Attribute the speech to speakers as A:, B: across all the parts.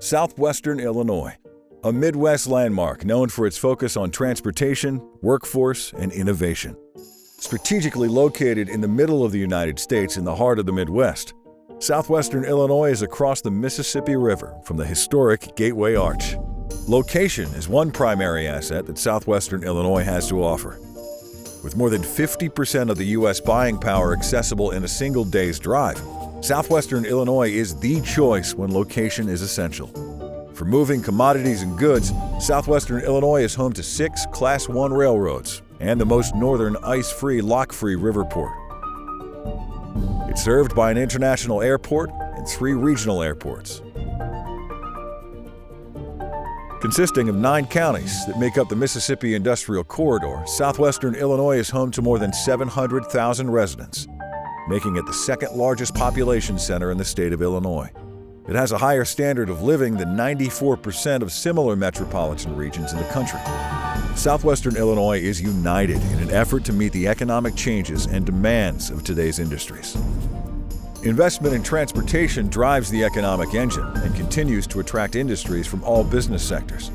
A: Southwestern Illinois, a Midwest landmark known for its focus on transportation, workforce, and innovation. Strategically located in the middle of the United States in the heart of the Midwest, Southwestern Illinois is across the Mississippi River from the historic Gateway Arch. Location is one primary asset that Southwestern Illinois has to offer. With more than 50% of the U.S. buying power accessible in a single day's drive, Southwestern Illinois is the choice when location is essential. For moving commodities and goods, Southwestern Illinois is home to 6 Class I railroads and the most northern ice-free, lock-free river port. It's served by an international airport and 3 regional airports. Consisting of 9 counties that make up the Mississippi Industrial Corridor, Southwestern Illinois is home to more than 700,000 residents, making it the second largest population center in the state of Illinois. It has a higher standard of living than 94% of similar metropolitan regions in the country. Southwestern Illinois is united in an effort to meet the economic changes and demands of today's industries. Investment in transportation drives the economic engine and continues to attract industries from all business sectors.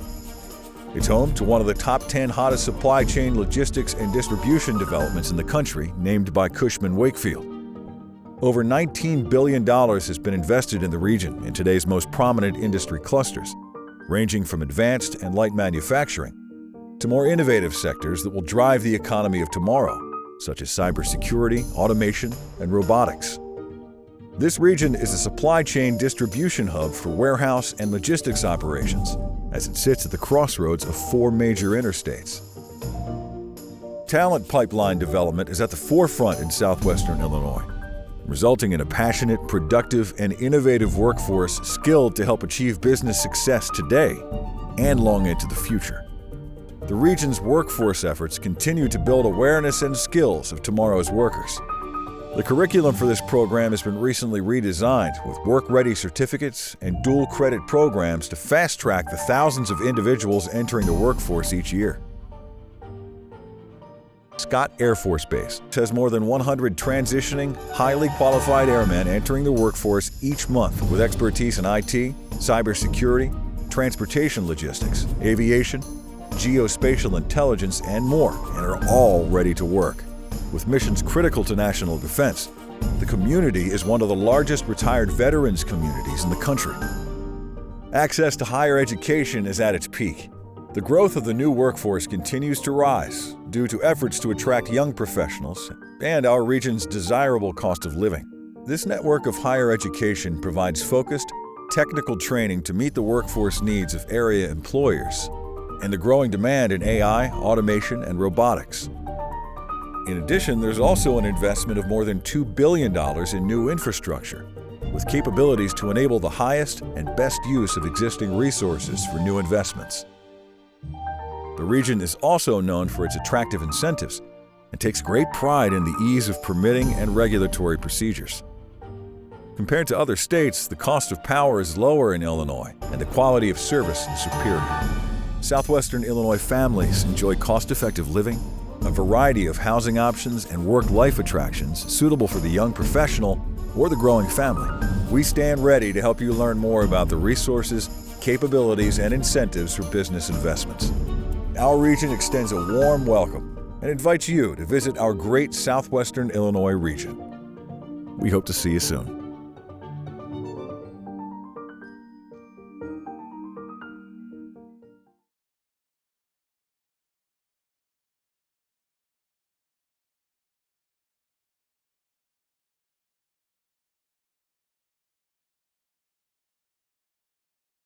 A: It's home to one of the top 10 hottest supply chain logistics and distribution developments in the country, named by Cushman & Wakefield. Over $19 billion has been invested in the region in today's most prominent industry clusters, ranging from advanced and light manufacturing to more innovative sectors that will drive the economy of tomorrow, such as cybersecurity, automation, and robotics. This region is a supply chain distribution hub for warehouse and logistics operations, as it sits at the crossroads of 4 major interstates. Talent pipeline development is at the forefront in Southwestern Illinois, resulting in a passionate, productive, and innovative workforce skilled to help achieve business success today and long into the future. The region's workforce efforts continue to build awareness and skills of tomorrow's workers. The curriculum for this program has been recently redesigned with work-ready certificates and dual-credit programs to fast-track the thousands of individuals entering the workforce each year. Scott Air Force Base has more than 100 transitioning, highly qualified airmen entering the workforce each month with expertise in IT, cybersecurity, transportation logistics, aviation, geospatial intelligence, and more, and are all ready to work. With missions critical to national defense, the community is one of the largest retired veterans communities in the country. Access to higher education is at its peak. The growth of the new workforce continues to rise due to efforts to attract young professionals and our region's desirable cost of living. This network of higher education provides focused, technical training to meet the workforce needs of area employers and the growing demand in AI, automation, and robotics. In addition, there's also an investment of more than $2 billion in new infrastructure, with capabilities to enable the highest and best use of existing resources for new investments. The region is also known for its attractive incentives and takes great pride in the ease of permitting and regulatory procedures. Compared to other states, the cost of power is lower in Illinois and the quality of service is superior. Southwestern Illinois families enjoy cost-effective living, a variety of housing options, and work-life attractions suitable for the young professional or the growing family. We stand ready to help you learn more about the resources, capabilities, and incentives for business investments. Our region extends a warm welcome and invites you to visit our great Southwestern Illinois region. We hope to see you soon.